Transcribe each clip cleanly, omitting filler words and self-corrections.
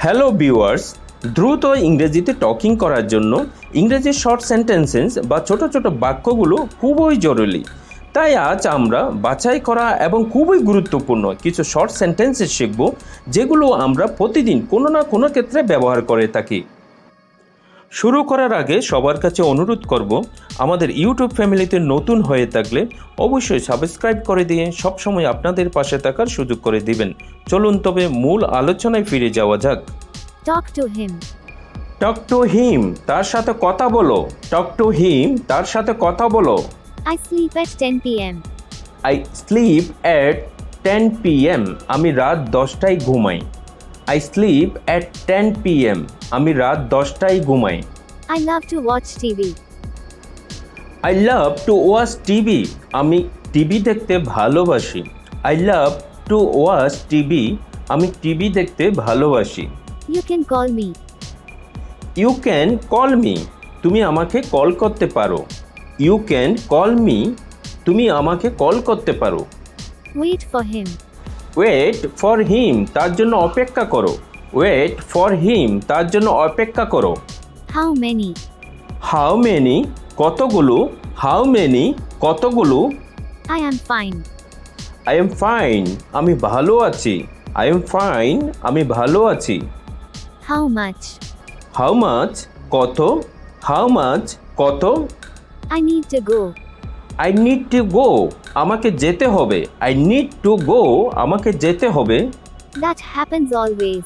Hello viewers, দ্রুত ইংরেজিতে talking করার জন্য ইংরেজি শর্ট সেন্টেন্সেস বা ছোট ছোট বাক্যগুলো খুবই জরুরি। তাই আজ আমরা বাছাই করা এবং খুবই গুরুত্বপূর্ণ কিছু শর্ট সেন্টেন্সেস শিখব, যেগুলো আমরা প্রতিদিন কোনো না কোনো ক্ষেত্রে ব্যবহার করে থাকি। শুরু করার আগে সবার কাছে অনুরোধ করব, আমাদের ইউটিউব ফ্যামিলিতে নতুন হয়ে থাকলে অবশ্যই সাবস্ক্রাইব করে দিয়ে সবসময় আপনাদের পাশে থাকার সুযোগ করে দিবেন। চলুন তবে মূল আলোচনায় ফিরে যাওয়া যাক। Talk to him. Talk to him, তার সাথে কথা বলো। টক টু হিম, তার সাথে কথা বলো। I sleep at 10 p.m. I sleep at 10 p.m. আমি রাত 10টায় ঘুমাই। I sleep at 10 p.m. আমি রাত 10টায় ঘুমাই। I love to watch TV. I love to watch TV, আমি টিভি দেখতে ভালোবাসি। I love to watch TV, আমি টিভি দেখতে ভালোবাসি। You can call me. You can call me, তুমি আমাকে কল করতে পারো। ইউ ক্যান কল মি, তুমি আমাকে কল করতে পারো। Wait for him. Wait for him, তার জন্য অপেক্ষা করো। ওয়েট ফর হিম, তার জন্য অপেক্ষা করো। How many? হাউ মেনি, কতগুলো। হাউ মেনি, কতগুলো। I am fine. I am fine, আমি ভালো আছি। আই এম ফাইন, আমি ভালো আছি। How much? হাউ মাচ, কত। হাউ মাচ, কত। I need to go. I need to গো, আমাকে যেতে হবে। আই নিড টু গো, আমাকে যেতে হবে। That happens always.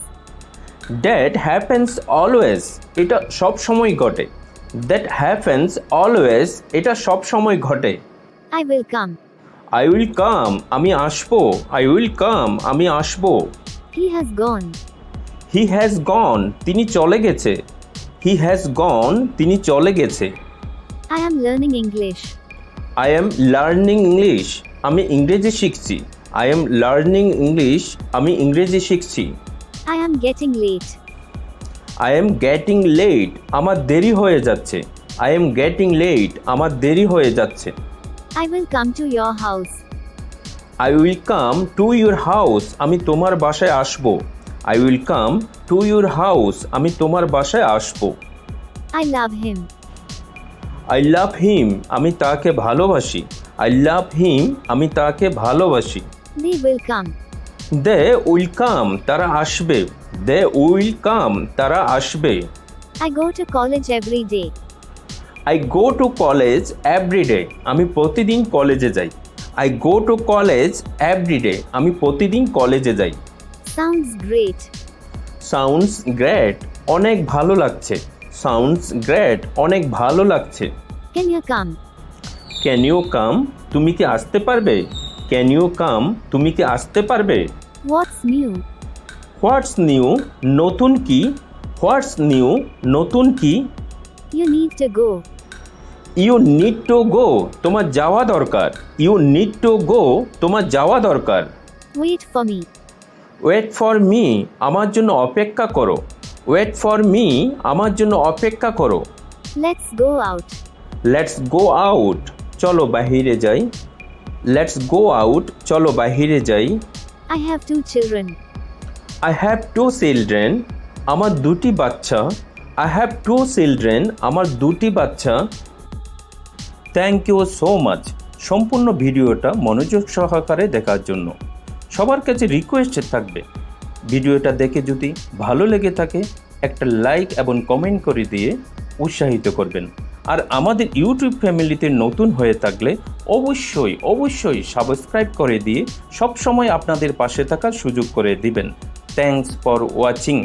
That happens always, এটা সব সময় ঘটে। দ্যাট হ্যাপেন্স অলওয়েজ, এটা সব সময় ঘটে। I will come. I will come, আমি আসবো। আই উইল কাম, আমি আসবো। He has gone. He has gone, তিনি চলে গেছে। হি হ্যাজ গন, তিনি চলে গেছে। I am learning English. I am learning English, আমি ইংরেজি শিখছি। আই এম লার্নিং ইংলিশ, আমি ইংরেজি শিখছি। I am getting late. I am getting late, আমার দেরি হয়ে যাচ্ছে। আই এম গেটিং লেট, আমার দেরি হয়ে যাচ্ছে। I will come to your house. I will come to your house, আমি তোমার বাসায় আসবো। I will come to your house, আমি তোমার বাসায় আসবো। I love him. I love him, আমি তাকে ভালোবাসি। আই লাভ হিম, আমি তাকে ভালোবাসি। They will come. They will come, তারা আসবে। দে উইল কাম, তারা আসবে। I go to college every day. I go to college everyday, আমি প্রতিদিন কলেজে যাই। I go to college everyday, আমি প্রতিদিন কলেজে যাই। Sounds great. সাউন্ডস গ্রেট, অনেক ভালো লাগছে। সাউন্ডস গ্রেট, অনেক ভালো লাগছে। Can you come? Can you come, তুমি কি আসতে পারবে। ক্যান ইউ কাম, তুমি কি আসতে পারবে। What's new? হোয়াটস নিউ, নতুন কি। হোয়াটস নিউ, নতুন কি। You need to go. You need to go, তোমার যাওয়া দরকার। ইউ নিড টু গো, তোমার যাওয়া দরকার। Wait for me. Wait for me, আমার জন্য অপেক্ষা করো। ওয়েট ফর মি, আমার জন্য অপেক্ষা করো। Let's go out. Let's go out, চলো বাহিরে যাই। লেটস গো আউট, চলো বাহিরে যাই। I have 2 children. I have 2 children, আমার 2টি বাচ্চা। আই হ্যাভ 2 চিলড্রেন, আমার 2টি বাচ্চা। থ্যাংক ইউ সো মাচ, সম্পূর্ণ ভিডিওটা মনোযোগ সহকারে দেখার জন্য। সবার কাছে রিকোয়েস্ট থাকবে, ভিডিওটা দেখে যদি ভালো লেগে থাকে একটা লাইক এবং কমেন্ট করে দিয়ে উৎসাহিত করবেন। আর আমাদের ইউটিউব ফ্যামিলিতে নতুন হয়ে থাকলে অবশ্যই সাবস্ক্রাইব করে দিয়ে সব সময় আপনাদের পাশে থাকার সুযোগ করে দিবেন। Thanks for watching.